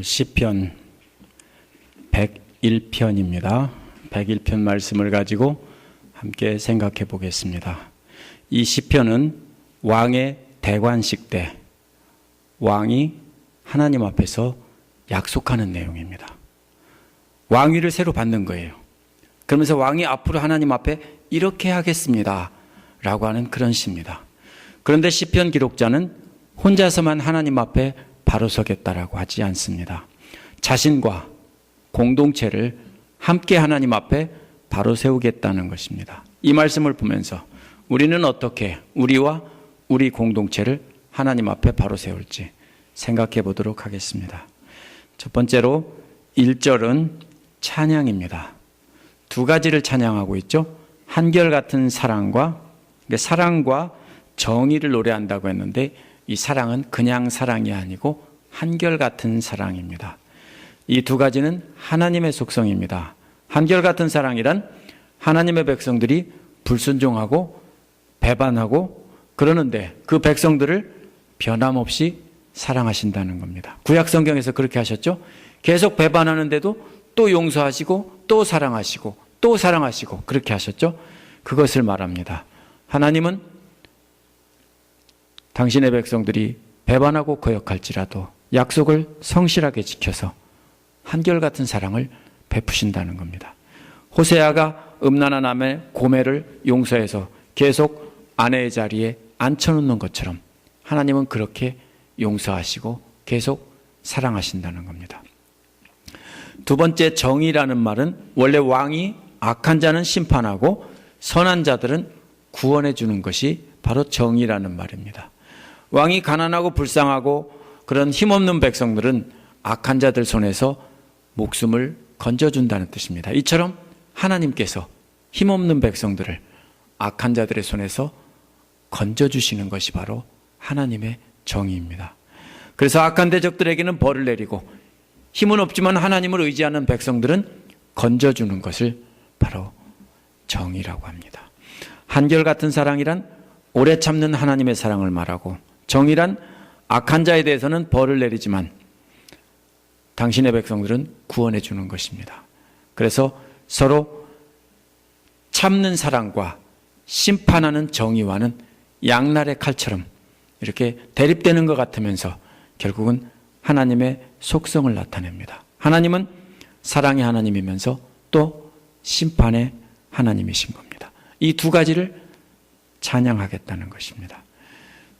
시편 101편입니다. 101편 말씀을 가지고 함께 생각해 보겠습니다. 이 시편은 왕의 대관식 때 왕이 하나님 앞에서 약속하는 내용입니다. 왕위를 새로 받는 거예요. 그러면서 왕이 앞으로 하나님 앞에 이렇게 하겠습니다 라고 하는 그런 시입니다. 그런데 시편 기록자는 혼자서만 하나님 앞에 바로 서겠다라고 하지 않습니다. 자신과 공동체를 함께 하나님 앞에 바로 세우겠다는 것입니다. 이 말씀을 보면서 우리는 어떻게 우리와 우리 공동체를 하나님 앞에 바로 세울지 생각해 보도록 하겠습니다. 첫 번째로 1절은 찬양입니다. 두 가지를 찬양하고 있죠. 한결같은 사랑과 정의를 노래한다고 했는데 이 사랑은 그냥 사랑이 아니고 한결같은 사랑입니다. 이 두 가지는 하나님의 속성입니다. 한결같은 사랑이란 하나님의 백성들이 불순종하고 배반하고 그러는데 그 백성들을 변함없이 사랑하신다는 겁니다. 구약 성경에서 그렇게 하셨죠. 계속 배반하는데도 또 용서하시고 또 사랑하시고 또 사랑하시고 그렇게 하셨죠. 그것을 말합니다. 하나님은 당신의 백성들이 배반하고 거역할지라도 약속을 성실하게 지켜서 한결같은 사랑을 베푸신다는 겁니다. 호세아가 음란한 아내 고멜을 용서해서 계속 아내의 자리에 앉혀놓는 것처럼 하나님은 그렇게 용서하시고 계속 사랑하신다는 겁니다. 두 번째 정의라는 말은 원래 왕이 악한 자는 심판하고 선한 자들은 구원해 주는 것이 바로 정의라는 말입니다. 왕이 가난하고 불쌍하고 그런 힘없는 백성들은 악한 자들 손에서 목숨을 건져준다는 뜻입니다. 이처럼 하나님께서 힘없는 백성들을 악한 자들의 손에서 건져주시는 것이 바로 하나님의 정의입니다. 그래서 악한 대적들에게는 벌을 내리고 힘은 없지만 하나님을 의지하는 백성들은 건져주는 것을 바로 정의라고 합니다. 한결같은 사랑이란 오래 참는 하나님의 사랑을 말하고 정의란 악한 자에 대해서는 벌을 내리지만 당신의 백성들은 구원해 주는 것입니다. 그래서 서로 참는 사랑과 심판하는 정의와는 양날의 칼처럼 이렇게 대립되는 것 같으면서 결국은 하나님의 속성을 나타냅니다. 하나님은 사랑의 하나님이면서 또 심판의 하나님이신 겁니다. 이 두 가지를 찬양하겠다는 것입니다.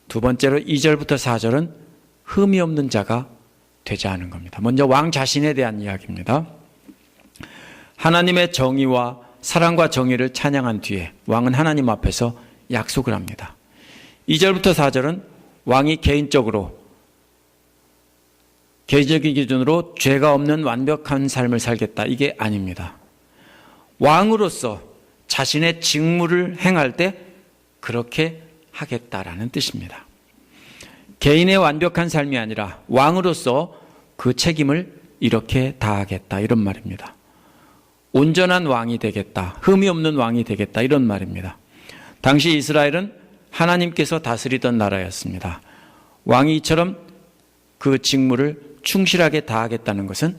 두 번째로 2절부터 4절은 흠이 없는 자가 되자 하는 겁니다. 먼저 왕 자신에 대한 이야기입니다. 하나님의 정의와 사랑과 정의를 찬양한 뒤에 왕은 하나님 앞에서 약속을 합니다. 2절부터 4절은 왕이 개인적인 기준으로 죄가 없는 완벽한 삶을 살겠다 이게 아닙니다. 왕으로서 자신의 직무를 행할 때 그렇게 하겠다라는 뜻입니다. 개인의 완벽한 삶이 아니라 왕으로서 그 책임을 이렇게 다하겠다 이런 말입니다. 온전한 왕이 되겠다, 흠이 없는 왕이 되겠다 이런 말입니다. 당시 이스라엘은 하나님께서 다스리던 나라였습니다. 왕이 이처럼 그 직무를 충실하게 다하겠다는 것은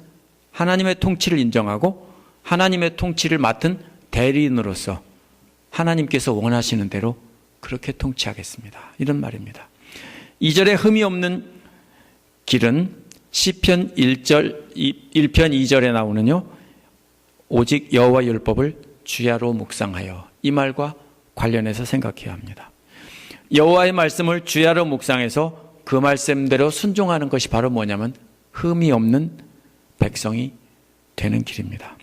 하나님의 통치를 인정하고 하나님의 통치를 맡은 대리인으로서 하나님께서 원하시는 대로 그렇게 통치하겠습니다. 이런 말입니다. 2절에 흠이 없는 길은 시편 1편 2절에 나오는요. 오직 여호와 율법을 주야로 묵상하여 이 말과 관련해서 생각해야 합니다. 여호와의 말씀을 주야로 묵상해서 그 말씀대로 순종하는 것이 바로 뭐냐면 흠이 없는 백성이 되는 길입니다.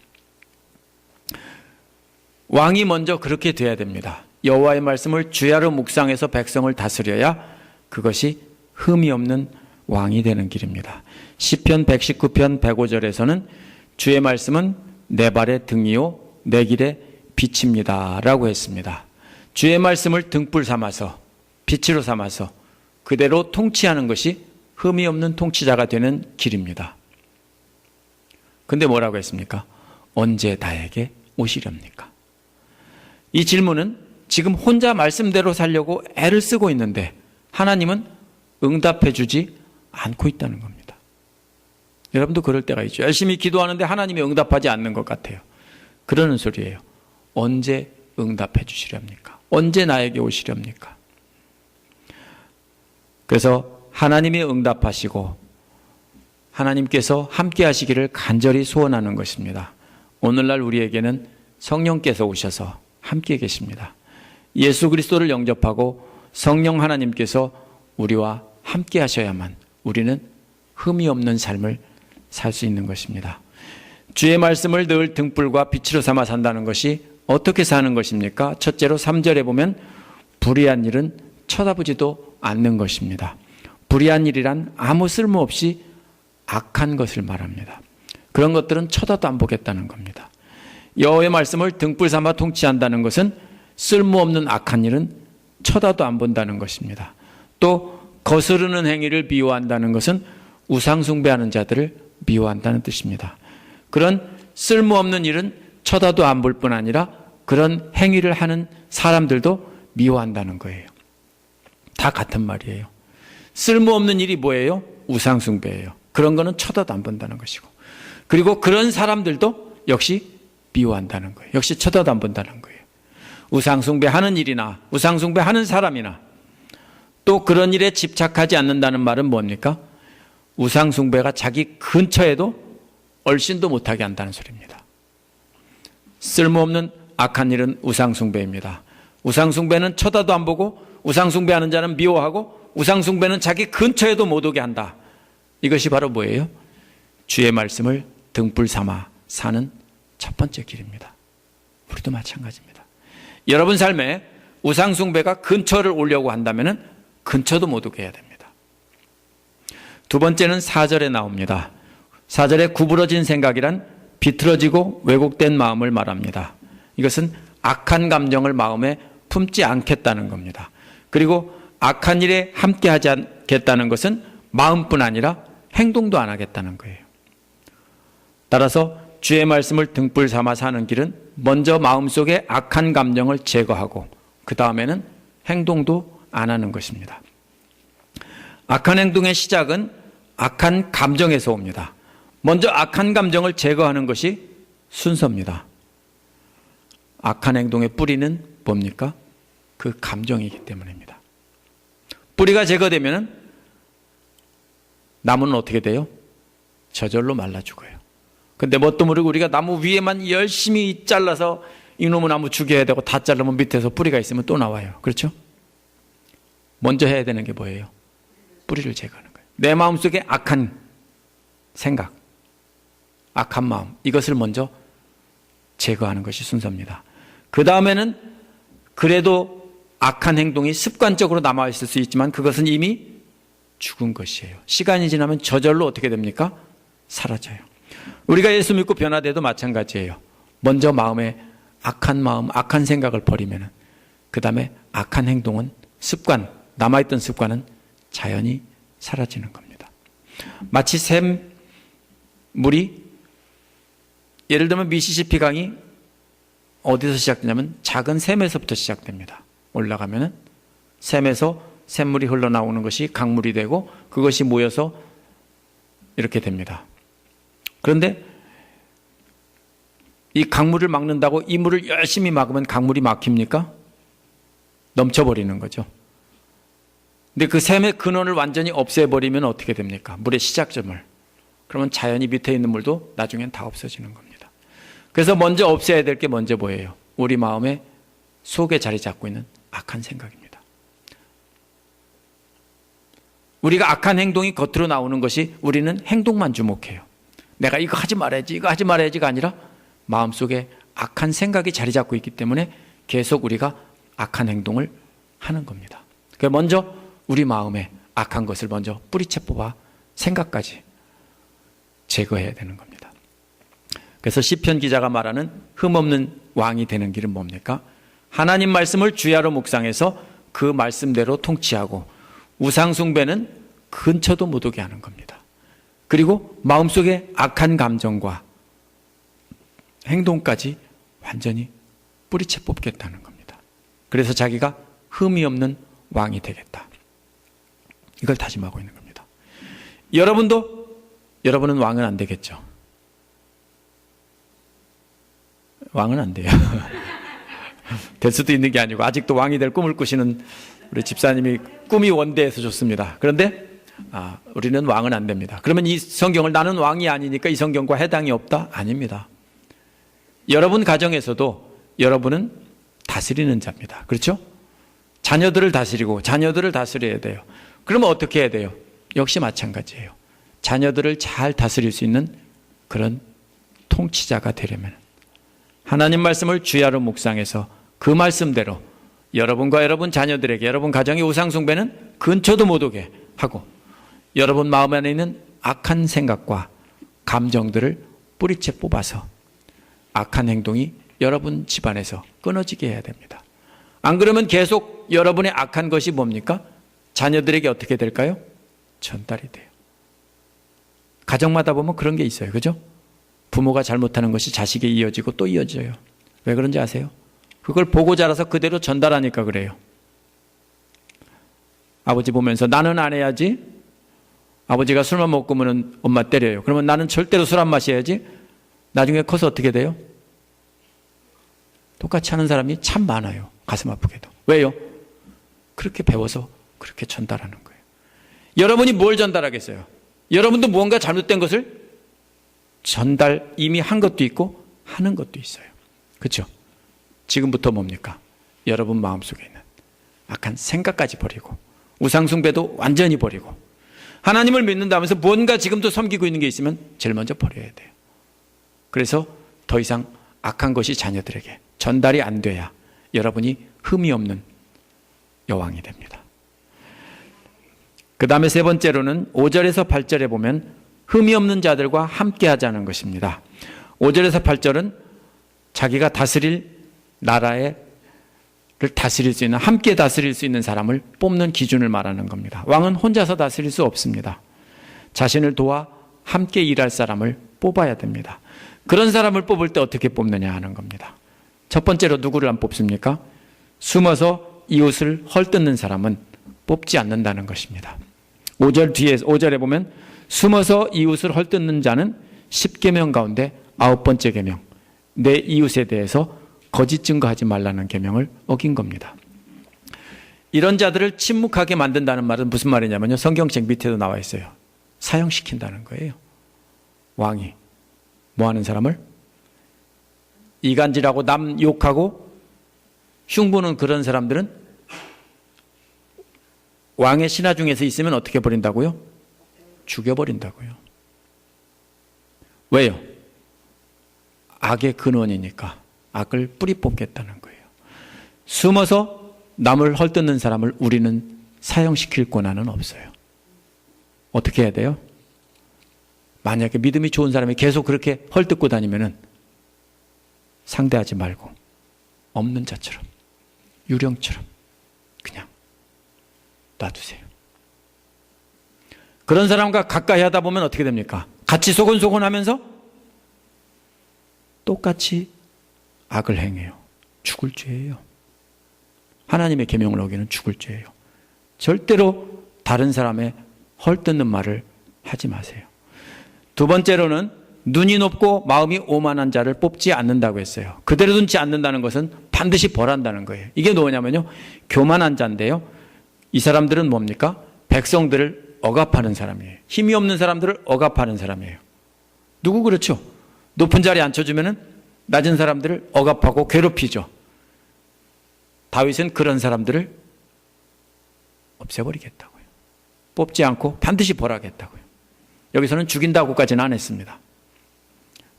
왕이 먼저 그렇게 돼야 됩니다. 여호와의 말씀을 주야로 묵상해서 백성을 다스려야 그것이 흠이 없는 왕이 되는 길입니다. 시편 119편 105절에서는 주의 말씀은 내 발의 등이요 내 길의 빛입니다 라고 했습니다. 주의 말씀을 등불 삼아서 빛으로 삼아서 그대로 통치하는 것이 흠이 없는 통치자가 되는 길입니다. 근데 뭐라고 했습니까? 언제 나에게 오시렵니까? 이 질문은 지금 혼자 말씀대로 살려고 애를 쓰고 있는데 하나님은 응답해 주지 않고 있다는 겁니다. 여러분도 그럴 때가 있죠. 열심히 기도하는데 하나님이 응답하지 않는 것 같아요. 그러는 소리예요. 언제 응답해 주시렵니까? 언제 나에게 오시렵니까? 그래서 하나님이 응답하시고 하나님께서 함께 하시기를 간절히 소원하는 것입니다. 오늘날 우리에게는 성령께서 오셔서 함께 계십니다. 예수 그리스도를 영접하고 성령 하나님께서 우리와 함께 하셔야만 우리는 흠이 없는 삶을 살 수 있는 것입니다. 주의 말씀을 늘 등불과 빛으로 삼아 산다는 것이 어떻게 사는 것입니까? 첫째로 3절에 보면 불의한 일은 쳐다보지도 않는 것입니다. 불의한 일이란 아무 쓸모없이 악한 것을 말합니다. 그런 것들은 쳐다도 안 보겠다는 겁니다. 여호와의 말씀을 등불 삼아 통치한다는 것은 쓸모없는 악한 일은 쳐다도 안 본다는 것입니다. 또 거스르는 행위를 미워한다는 것은 우상 숭배하는 자들을 미워한다는 뜻입니다. 그런 쓸모없는 일은 쳐다도 안 볼 뿐 아니라 그런 행위를 하는 사람들도 미워한다는 거예요. 다 같은 말이에요. 쓸모없는 일이 뭐예요? 우상 숭배예요. 그런 거는 쳐다도 안 본다는 것이고, 그리고 그런 사람들도 역시 미워한다는 거예요. 역시 쳐다도 안 본다는 거예요. 우상 숭배하는 일이나 우상 숭배하는 사람이나 또 그런 일에 집착하지 않는다는 말은 뭡니까? 우상 숭배가 자기 근처에도 얼씬도 못하게 한다는 소리입니다. 쓸모없는 악한 일은 우상 숭배입니다. 우상 숭배는 쳐다도 안 보고 우상 숭배하는 자는 미워하고 우상 숭배는 자기 근처에도 못 오게 한다. 이것이 바로 뭐예요? 주의 말씀을 등불 삼아 사는 첫 번째 길입니다. 우리도 마찬가지입니다. 여러분 삶에 우상 숭배가 근처를 오려고 한다면 근처도 못 오게 해야 됩니다. 두 번째는 4절에 나옵니다. 4절에 구부러진 생각이란 비틀어지고 왜곡된 마음을 말합니다. 이것은 악한 감정을 마음에 품지 않겠다는 겁니다. 그리고 악한 일에 함께하지 않겠다는 것은 마음뿐 아니라 행동도 안 하겠다는 거예요. 따라서 주의 말씀을 등불 삼아 사는 길은 먼저 마음속에 악한 감정을 제거하고 그 다음에는 행동도 안 하는 것입니다. 악한 행동의 시작은 악한 감정에서 옵니다. 먼저 악한 감정을 제거하는 것이 순서입니다. 악한 행동의 뿌리는 뭡니까? 그 감정이기 때문입니다. 뿌리가 제거되면 나무는 어떻게 돼요? 저절로 말라 죽어요. 근데 뭣도 모르고 우리가 나무 위에만 열심히 잘라서 이놈의 나무 죽여야 되고 다 자르면 밑에서 뿌리가 있으면 또 나와요. 그렇죠? 먼저 해야 되는 게 뭐예요? 뿌리를 제거하는 거예요. 내 마음속에 악한 생각, 악한 마음, 이것을 먼저 제거하는 것이 순서입니다. 그 다음에는 그래도 악한 행동이 습관적으로 남아있을 수 있지만 그것은 이미 죽은 것이에요. 시간이 지나면 저절로 어떻게 됩니까? 사라져요. 우리가 예수 믿고 변화돼도 마찬가지예요. 먼저 마음에 악한 마음, 악한 생각을 버리면 그 다음에 악한 행동은 습관, 남아있던 습관은 자연히 사라지는 겁니다. 마치 샘물이 예를 들면 미시시피 강이 어디서 시작되냐면 작은 샘에서부터 시작됩니다. 올라가면은 샘에서 샘물이 흘러나오는 것이 강물이 되고 그것이 모여서 이렇게 됩니다. 그런데 이 강물을 막는다고 이 물을 열심히 막으면 강물이 막힙니까? 넘쳐버리는 거죠. 근데 그 샘의 근원을 완전히 없애버리면 어떻게 됩니까? 물의 시작점을. 그러면 자연히 밑에 있는 물도 나중엔 다 없어지는 겁니다. 그래서 먼저 없애야 될 게 먼저 뭐예요? 우리 마음의 속에 자리 잡고 있는 악한 생각입니다. 우리가 악한 행동이 겉으로 나오는 것이 우리는 행동만 주목해요. 내가 이거 하지 말아야지, 이거 하지 말아야지가 아니라 마음속에 악한 생각이 자리 잡고 있기 때문에 계속 우리가 악한 행동을 하는 겁니다. 그래서 먼저 우리 마음에 악한 것을 먼저 뿌리채 뽑아 생각까지 제거해야 되는 겁니다. 그래서 시편 기자가 말하는 흠없는 왕이 되는 길은 뭡니까? 하나님 말씀을 주야로 묵상해서 그 말씀대로 통치하고 우상 숭배는 근처도 못 오게 하는 겁니다. 그리고 마음속에 악한 감정과 행동까지 완전히 뿌리채 뽑겠다는 겁니다. 그래서 자기가 흠이 없는 왕이 되겠다. 이걸 다짐하고 있는 겁니다. 여러분도 여러분은 왕은 안 되겠죠? 왕은 안 돼요. 될 수도 있는 게 아니고 아직도 왕이 될 꿈을 꾸시는 우리 집사님이 꿈이 원대해서 좋습니다. 그런데 우리는 왕은 안 됩니다. 그러면 이 성경을 나는 왕이 아니니까 이 성경과 해당이 없다? 아닙니다. 여러분 가정에서도 여러분은 다스리는 자입니다. 그렇죠? 자녀들을 다스리고 자녀들을 다스려야 돼요. 그러면 어떻게 해야 돼요? 역시 마찬가지예요. 자녀들을 잘 다스릴 수 있는 그런 통치자가 되려면 하나님 말씀을 주야로 묵상해서 그 말씀대로 여러분과 여러분 자녀들에게 여러분 가정의 우상 숭배는 근처도 못 오게 하고 여러분 마음 안에 있는 악한 생각과 감정들을 뿌리채 뽑아서 악한 행동이 여러분 집안에서 끊어지게 해야 됩니다. 안 그러면 계속 여러분의 악한 것이 뭡니까? 자녀들에게 어떻게 될까요? 전달이 돼요. 가정마다 보면 그런 게 있어요. 그죠? 부모가 잘못하는 것이 자식에 이어지고 또 이어져요. 왜 그런지 아세요? 그걸 보고 자라서 그대로 전달하니까 그래요. 아버지 보면서 나는 안 해야지. 아버지가 술만 먹으면 엄마 때려요. 그러면 나는 절대로 술 안 마셔야지. 나중에 커서 어떻게 돼요? 똑같이 하는 사람이 참 많아요. 가슴 아프게도. 왜요? 그렇게 배워서 그렇게 전달하는 거예요. 여러분이 뭘 전달하겠어요? 여러분도 무언가 잘못된 것을 전달 이미 한 것도 있고 하는 것도 있어요. 그렇죠? 지금부터 뭡니까? 여러분 마음속에 있는 악한 생각까지 버리고 우상숭배도 완전히 버리고 하나님을 믿는다면서 뭔가 지금도 섬기고 있는 게 있으면 제일 먼저 버려야 돼요. 그래서 더 이상 악한 것이 자녀들에게 전달이 안 돼야 여러분이 흠이 없는 여왕이 됩니다. 그 다음에 세 번째로는 5절에서 8절에 보면 흠이 없는 자들과 함께 하자는 것입니다. 5절에서 8절은 자기가 다스릴 나라를 다스릴 수 있는, 함께 다스릴 수 있는 사람을 뽑는 기준을 말하는 겁니다. 왕은 혼자서 다스릴 수 없습니다. 자신을 도와 함께 일할 사람을 뽑아야 됩니다. 그런 사람을 뽑을 때 어떻게 뽑느냐 하는 겁니다. 첫 번째로 누구를 안 뽑습니까? 숨어서 이웃을 헐뜯는 사람은 뽑지 않는다는 것입니다. 5절에 보면 숨어서 이웃을 헐뜯는 자는 10계명 가운데 9번째 계명, 내 이웃에 대해서 거짓 증거하지 말라는 계명을 어긴 겁니다. 이런 자들을 침묵하게 만든다는 말은 무슨 말이냐면요, 성경책 밑에도 나와 있어요. 사형시킨다는 거예요. 왕이 뭐 하는 사람을? 이간질하고 남 욕하고 흉보는 그런 사람들은 왕의 신하 중에서 있으면 어떻게 버린다고요? 죽여버린다고요. 왜요? 악의 근원이니까 악을 뿌리 뽑겠다는 거예요. 숨어서 남을 헐뜯는 사람을 우리는 사형시킬 권한은 없어요. 어떻게 해야 돼요? 만약에 믿음이 좋은 사람이 계속 그렇게 헐뜯고 다니면은 상대하지 말고 없는 자처럼, 유령처럼 그냥 놔두세요. 그런 사람과 가까이 하다 보면 어떻게 됩니까? 같이 소곤소곤 하면서 똑같이 악을 행해요. 죽을 죄예요. 하나님의 계명을 어기는 죽을 죄예요. 절대로 다른 사람의 헐뜯는 말을 하지 마세요. 두 번째로는 눈이 높고 마음이 오만한 자를 뽑지 않는다고 했어요. 그대로 둔지 않는다는 것은 반드시 벌한다는 거예요. 이게 뭐냐면요, 교만한 자인데요, 이 사람들은 뭡니까? 백성들을 억압하는 사람이에요. 힘이 없는 사람들을 억압하는 사람이에요. 누구 그렇죠? 높은 자리에 앉혀주면은 낮은 사람들을 억압하고 괴롭히죠. 다윗은 그런 사람들을 없애버리겠다고요. 뽑지 않고 반드시 벌하겠다고요. 여기서는 죽인다고까지는 안 했습니다.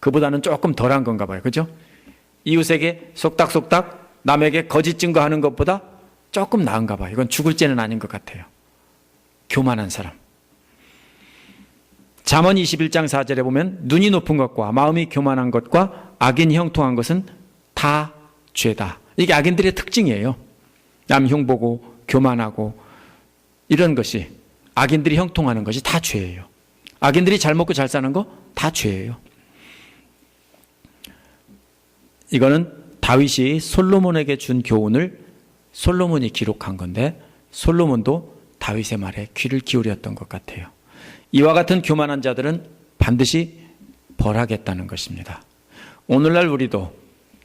그보다는 조금 덜한 건가 봐요. 그죠? 이웃에게 속닥속닥 남에게 거짓 증거하는 것보다 조금 나은가 봐요. 이건 죽을 죄는 아닌 것 같아요. 교만한 사람. 잠언 21장 4절에 보면 눈이 높은 것과 마음이 교만한 것과 악인 형통한 것은 다 죄다. 이게 악인들의 특징이에요. 남 흉보고 교만하고 이런 것이, 악인들이 형통하는 것이 다 죄예요. 악인들이 잘 먹고 잘 사는 거 다 죄예요. 이거는 다윗이 솔로몬에게 준 교훈을 솔로몬이 기록한 건데 솔로몬도 다윗의 말에 귀를 기울였던 것 같아요. 이와 같은 교만한 자들은 반드시 벌하겠다는 것입니다. 오늘날 우리도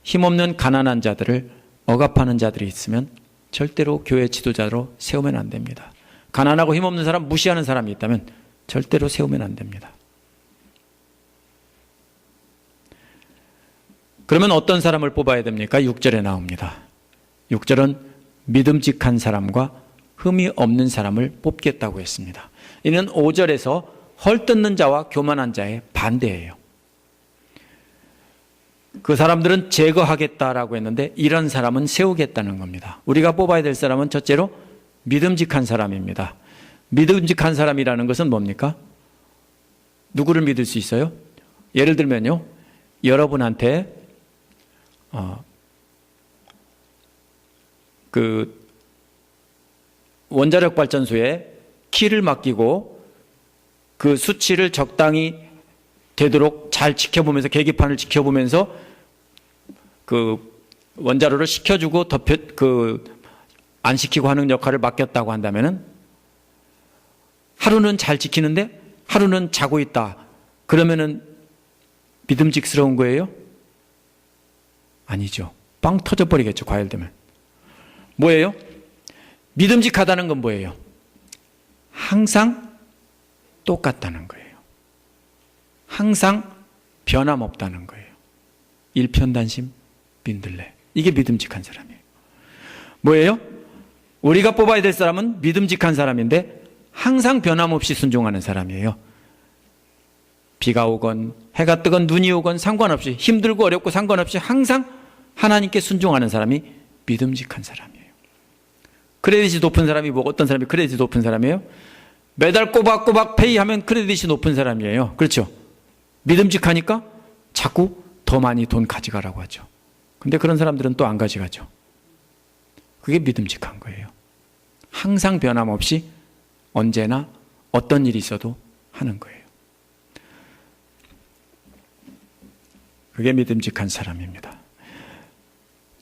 힘없는 가난한 자들을 억압하는 자들이 있으면 절대로 교회 지도자로 세우면 안 됩니다. 가난하고 힘없는 사람, 무시하는 사람이 있다면 절대로 세우면 안 됩니다. 그러면 어떤 사람을 뽑아야 됩니까? 6절에 나옵니다. 6절은 믿음직한 사람과 흠이 없는 사람을 뽑겠다고 했습니다. 이는 5절에서 헐뜯는 자와 교만한 자의 반대예요. 그 사람들은 제거하겠다라고 했는데 이런 사람은 세우겠다는 겁니다. 우리가 뽑아야 될 사람은 첫째로 믿음직한 사람입니다. 믿음직한 사람이라는 것은 뭡니까? 누구를 믿을 수 있어요? 예를 들면요, 여러분한테 그 원자력 발전소에 키를 맡기고 그 수치를 적당히 되도록 잘 지켜보면서, 계기판을 지켜보면서 그 원자로를 식혀주고 안 시키고 하는 역할을 맡겼다고 한다면은 하루는 잘 지키는데 하루는 자고 있다. 그러면은 믿음직스러운 거예요? 아니죠. 빵 터져버리겠죠, 과열되면. 뭐예요? 믿음직하다는 건 뭐예요? 항상 똑같다는 거예요. 항상 변함없다는 거예요. 일편단심, 민들레. 이게 믿음직한 사람이에요. 뭐예요? 우리가 뽑아야 될 사람은 믿음직한 사람인데 항상 변함없이 순종하는 사람이에요. 비가 오건 해가 뜨건 눈이 오건 상관없이, 힘들고 어렵고 상관없이 항상 하나님께 순종하는 사람이 믿음직한 사람이에요. 크레딧이 높은 사람이 어떤 사람이 크레딧이 높은 사람이에요? 매달 꼬박꼬박 페이하면 크레딧이 높은 사람이에요. 그렇죠? 믿음직하니까 자꾸 더 많이 돈 가져가라고 하죠. 근데 그런 사람들은 또 안 가져가죠. 그게 믿음직한 거예요. 항상 변함없이 언제나 어떤 일이 있어도 하는 거예요. 그게 믿음직한 사람입니다.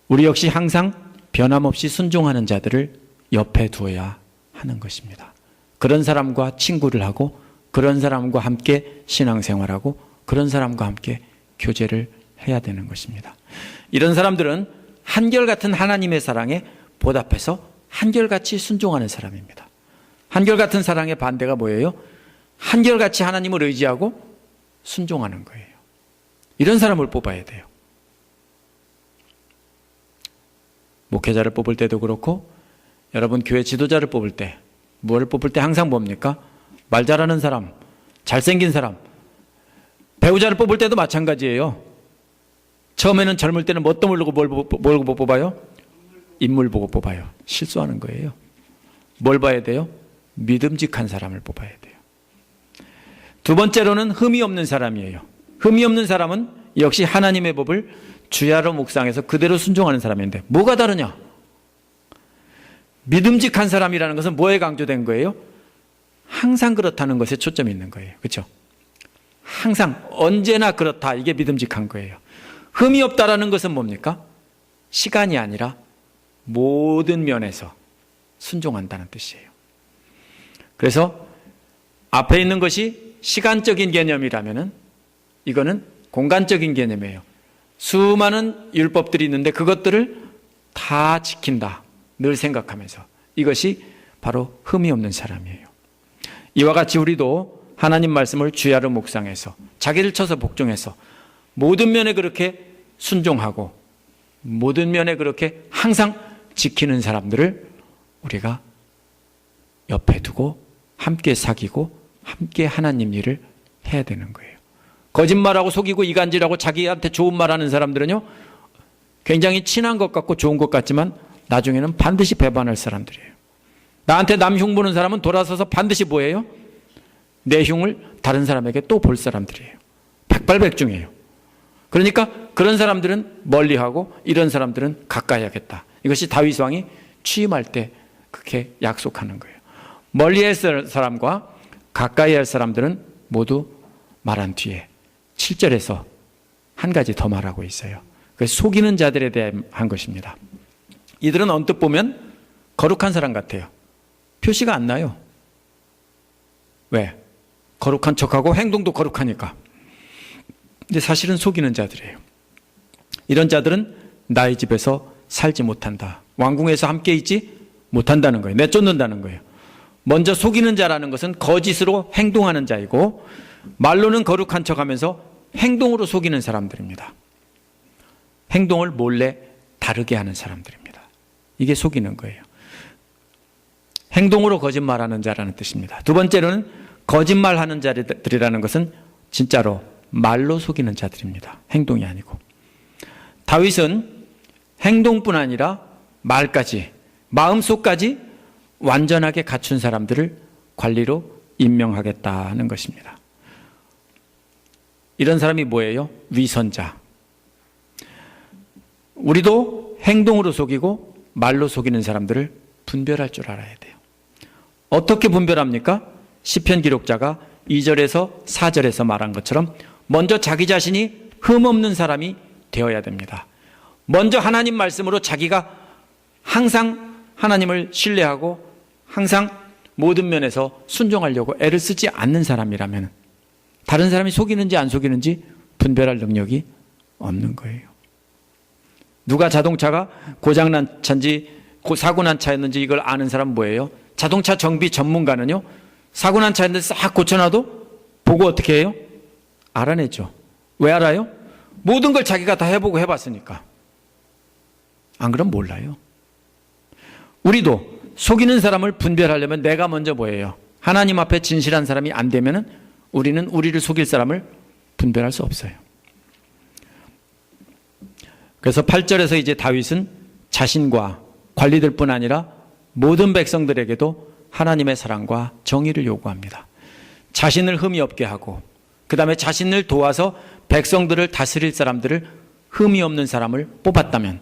우리 역시 항상 변함없이 순종하는 자들을 옆에 두어야 하는 것입니다. 그런 사람과 친구를 하고, 그런 사람과 함께 신앙생활하고, 그런 사람과 함께 교제를 해야 되는 것입니다. 이런 사람들은 한결같은 하나님의 사랑에 보답해서 한결같이 순종하는 사람입니다. 한결같은 사랑의 반대가 뭐예요? 한결같이 하나님을 의지하고 순종하는 거예요. 이런 사람을 뽑아야 돼요. 목회자를 뽑을 때도 그렇고, 여러분 교회 지도자를 뽑을 때, 뭘 뽑을 때 항상 뭡니까? 말 잘하는 사람, 잘생긴 사람. 배우자를 뽑을 때도 마찬가지예요. 처음에는 젊을 때는 뭣도 모르고 뭘 보고 뽑아요? 인물 보고 뽑아요. 실수하는 거예요. 뭘 봐야 돼요? 믿음직한 사람을 뽑아야 돼요. 두 번째로는 흠이 없는 사람이에요. 흠이 없는 사람은 역시 하나님의 법을 주야로 묵상해서 그대로 순종하는 사람인데 뭐가 다르냐? 믿음직한 사람이라는 것은 뭐에 강조된 거예요? 항상 그렇다는 것에 초점이 있는 거예요. 그렇죠? 항상 언제나 그렇다. 이게 믿음직한 거예요. 흠이 없다라는 것은 뭡니까? 시간이 아니라 모든 면에서 순종한다는 뜻이에요. 그래서 앞에 있는 것이 시간적인 개념이라면은 이거는 공간적인 개념이에요. 수많은 율법들이 있는데 그것들을 다 지킨다. 늘 생각하면서. 이것이 바로 흠이 없는 사람이에요. 이와 같이 우리도 하나님 말씀을 주야로 묵상해서 자기를 쳐서 복종해서 모든 면에 그렇게 순종하고 모든 면에 그렇게 항상 지키는 사람들을 우리가 옆에 두고 함께 사귀고 함께 하나님 일을 해야 되는 거예요. 거짓말하고 속이고 이간질하고 자기한테 좋은 말하는 사람들은요, 굉장히 친한 것 같고 좋은 것 같지만 나중에는 반드시 배반할 사람들이에요. 나한테 남 흉 보는 사람은 돌아서서 반드시 뭐예요? 내 흉을 다른 사람에게 또 볼 사람들이에요. 백발백중이에요. 그러니까 그런 사람들은 멀리하고 이런 사람들은 가까이 하겠다. 이것이 다윗 왕이 취임할 때 그렇게 약속하는 거예요. 멀리할 사람과 가까이 할 사람들은 모두 말한 뒤에 7절에서 한 가지 더 말하고 있어요. 그래서 속이는 자들에 대한 것입니다. 이들은 언뜻 보면 거룩한 사람 같아요. 표시가 안 나요. 왜? 거룩한 척하고 행동도 거룩하니까. 근데 사실은 속이는 자들이에요. 이런 자들은 나의 집에서 살지 못한다. 왕궁에서 함께 있지 못한다는 거예요. 내쫓는다는 거예요. 먼저 속이는 자라는 것은 거짓으로 행동하는 자이고, 말로는 거룩한 척하면서 행동으로 속이는 사람들입니다. 행동을 몰래 다르게 하는 사람들입니다. 이게 속이는 거예요. 행동으로 거짓말하는 자라는 뜻입니다. 두 번째로는 거짓말하는 자들이라는 것은 진짜로 말로 속이는 자들입니다. 행동이 아니고. 다윗은 행동뿐 아니라 말까지, 마음속까지 완전하게 갖춘 사람들을 관리로 임명하겠다는 것입니다. 이런 사람이 뭐예요? 위선자. 우리도 행동으로 속이고 말로 속이는 사람들을 분별할 줄 알아야 돼요. 어떻게 분별합니까? 시편 기록자가 2절에서 4절에서 말한 것처럼 먼저 자기 자신이 흠없는 사람이 되어야 됩니다. 먼저 하나님 말씀으로 자기가 항상 하나님을 신뢰하고 항상 모든 면에서 순종하려고 애를 쓰지 않는 사람이라면 다른 사람이 속이는지 안 속이는지 분별할 능력이 없는 거예요. 누가 자동차가 고장난 차인지 사고 난 차였는지 이걸 아는 사람 뭐예요? 자동차 정비 전문가는요, 사고 난 차인데 싹 고쳐놔도 보고 어떻게 해요? 알아내죠. 왜 알아요? 모든 걸 자기가 다 해보고 해봤으니까. 안 그럼 몰라요. 우리도 속이는 사람을 분별하려면 내가 먼저 뭐예요? 하나님 앞에 진실한 사람이 안 되면은 우리는 우리를 속일 사람을 분별할 수 없어요. 그래서 8절에서 이제 다윗은 자신과 관리들뿐 아니라 모든 백성들에게도 하나님의 사랑과 정의를 요구합니다. 자신을 흠이 없게 하고 그 다음에 자신을 도와서 백성들을 다스릴 사람들을 흠이 없는 사람을 뽑았다면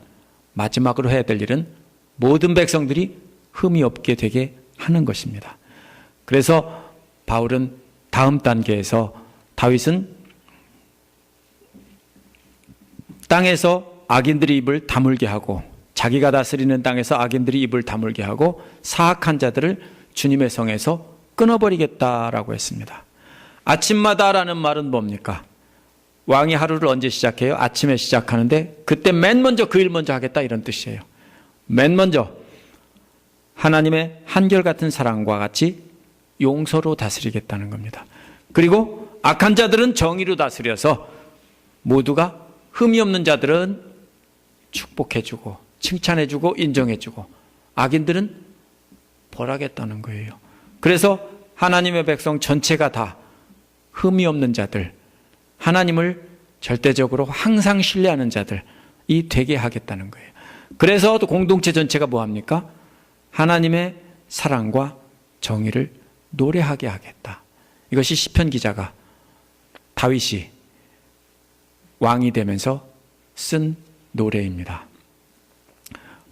마지막으로 해야 될 일은 모든 백성들이 흠이 없게 되게 하는 것입니다. 그래서 바울은 다음 단계에서 다윗은 땅에서 악인들이 입을 다물게 하고 자기가 다스리는 땅에서 악인들이 입을 다물게 하고 사악한 자들을 주님의 성에서 끊어버리겠다라고 했습니다. 아침마다라는 말은 뭡니까? 왕이 하루를 언제 시작해요? 아침에 시작하는데 그때 맨 먼저 그 일 먼저 하겠다 이런 뜻이에요. 맨 먼저 하나님의 한결같은 사랑과 같이 용서로 다스리겠다는 겁니다. 그리고 악한 자들은 정의로 다스려서 모두가 흠이 없는 자들은 축복해주고 칭찬해주고 인정해주고 악인들은 벌하겠다는 거예요. 그래서 하나님의 백성 전체가 다 흠이 없는 자들, 하나님을 절대적으로 항상 신뢰하는 자들이 되게 하겠다는 거예요. 그래서 또 공동체 전체가 뭐합니까? 하나님의 사랑과 정의를 노래하게 하겠다. 이것이 시편 기자가 다윗이 왕이 되면서 쓴 노래입니다.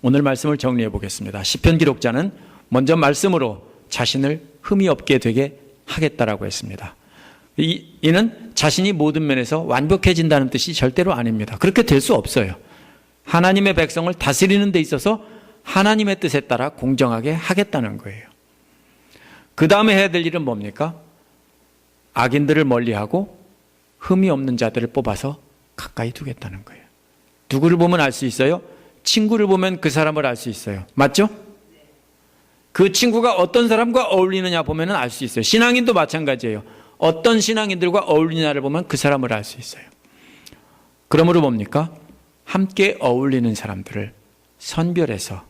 오늘 말씀을 정리해 보겠습니다. 시편 기록자는 먼저 말씀으로 자신을 흠이 없게 되게 하겠다라고 했습니다. 이는 자신이 모든 면에서 완벽해진다는 뜻이 절대로 아닙니다. 그렇게 될 수 없어요. 하나님의 백성을 다스리는 데 있어서 하나님의 뜻에 따라 공정하게 하겠다는 거예요. 그 다음에 해야 될 일은 뭡니까? 악인들을 멀리하고 흠이 없는 자들을 뽑아서 가까이 두겠다는 거예요. 누구를 보면 알 수 있어요? 친구를 보면 그 사람을 알 수 있어요. 맞죠? 그 친구가 어떤 사람과 어울리느냐 보면 알 수 있어요. 신앙인도 마찬가지예요. 어떤 신앙인들과 어울리느냐를 보면 그 사람을 알 수 있어요. 그러므로 뭡니까? 함께 어울리는 사람들을 선별해서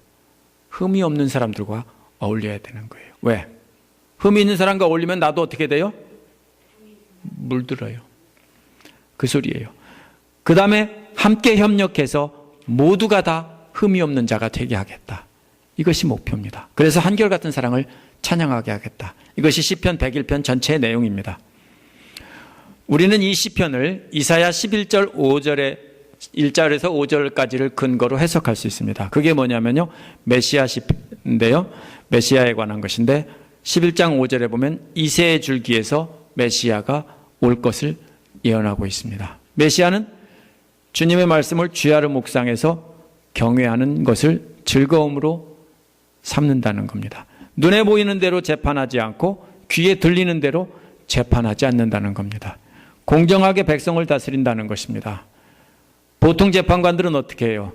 흠이 없는 사람들과 어울려야 되는 거예요. 왜? 흠이 있는 사람과 어울리면 나도 어떻게 돼요? 물들어요. 그 소리예요. 그 다음에 함께 협력해서 모두가 다 흠이 없는 자가 되게 하겠다. 이것이 목표입니다. 그래서 한결같은 사랑을 찬양하게 하겠다. 이것이 시편 101편 전체의 내용입니다. 우리는 이 시편을 이사야 11절 5절에 1절에서 5절까지를 근거로 해석할 수 있습니다. 그게 뭐냐면요, 메시아 시인데요, 메시아에 관한 것인데 11장 5절에 보면 이새의 줄기에서 메시아가 올 것을 예언하고 있습니다. 메시아는 주님의 말씀을 쥐하루 묵상해서 경외하는 것을 즐거움으로 삼는다는 겁니다. 눈에 보이는 대로 재판하지 않고 귀에 들리는 대로 재판하지 않는다는 겁니다. 공정하게 백성을 다스린다는 것입니다. 보통 재판관들은 어떻게 해요?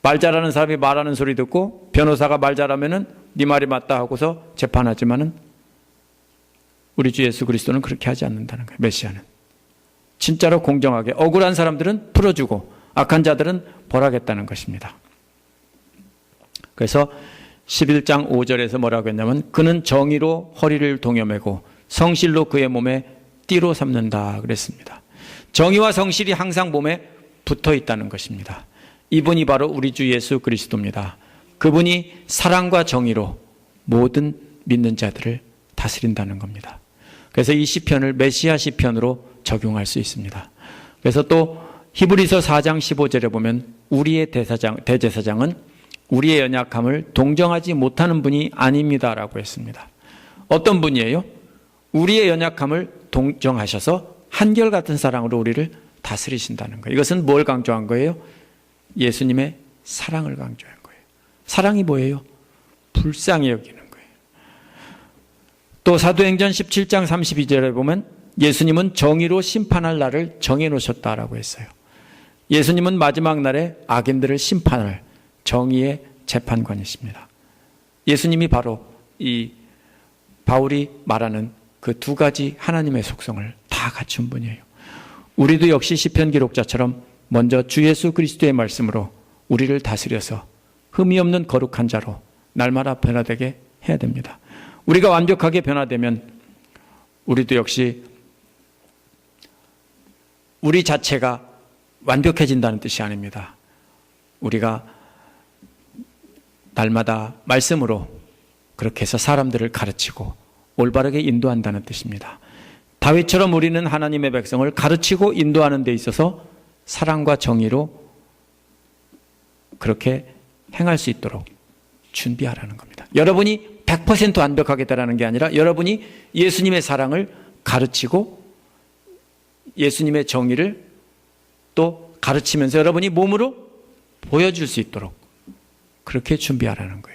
말 잘하는 사람이 말하는 소리 듣고 변호사가 말 잘하면은 네 말이 맞다 하고서 재판하지만은 우리 주 예수 그리스도는 그렇게 하지 않는다는 거예요. 메시아는 진짜로 공정하게 억울한 사람들은 풀어주고 악한 자들은 벌하겠다는 것입니다. 그래서 11장 5절에서 뭐라고 했냐면 그는 정의로 허리를 동여매고 성실로 그의 몸에 띠로 삼는다 그랬습니다. 정의와 성실이 항상 몸에 붙어 있다는 것입니다. 이분이 바로 우리 주 예수 그리스도입니다. 그분이 사랑과 정의로 모든 믿는 자들을 다스린다는 겁니다. 그래서 이 시편을 메시아 시편으로 적용할 수 있습니다. 그래서 또 히브리서 4장 15절에 보면 우리의 대제사장은 우리의 연약함을 동정하지 못하는 분이 아닙니다라고 했습니다. 어떤 분이에요? 우리의 연약함을 동정하셔서 한결같은 사랑으로 우리를 다스리신다는 거예요. 이것은 뭘 강조한 거예요? 예수님의 사랑을 강조한 거예요. 사랑이 뭐예요? 불쌍히 여기는 거예요. 또 사도행전 17장 32절에 보면 예수님은 정의로 심판할 날을 정해놓으셨다라고 했어요. 예수님은 마지막 날에 악인들을 심판할 정의의 재판관이십니다. 예수님이 바로 이 바울이 말하는 그 두 가지 하나님의 속성을 다 갖춘 분이에요. 우리도 역시 시편 기록자처럼 먼저 주 예수 그리스도의 말씀으로 우리를 다스려서 흠이 없는 거룩한 자로 날마다 변화되게 해야 됩니다. 우리가 완벽하게 변화되면 우리도 역시 우리 자체가 완벽해진다는 뜻이 아닙니다. 우리가 날마다 말씀으로 그렇게 해서 사람들을 가르치고 올바르게 인도한다는 뜻입니다. 다윗처럼 우리는 하나님의 백성을 가르치고 인도하는 데 있어서 사랑과 정의로 그렇게 행할 수 있도록 준비하라는 겁니다. 여러분이 100% 완벽하게 되라는 게 아니라 여러분이 예수님의 사랑을 가르치고 예수님의 정의를 또 가르치면서 여러분이 몸으로 보여줄 수 있도록 그렇게 준비하라는 거예요.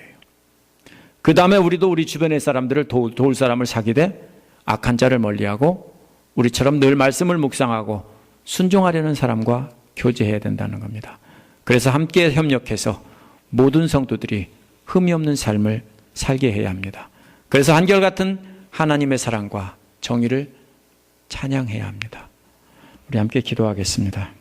그 다음에 우리도 우리 주변의 사람들을 도울 사람을 사귀되 악한 자를 멀리하고 우리처럼 늘 말씀을 묵상하고 순종하려는 사람과 교제해야 된다는 겁니다. 그래서 함께 협력해서 모든 성도들이 흠이 없는 삶을 살게 해야 합니다. 그래서 한결같은 하나님의 사랑과 정의를 찬양해야 합니다. 우리 함께 기도하겠습니다.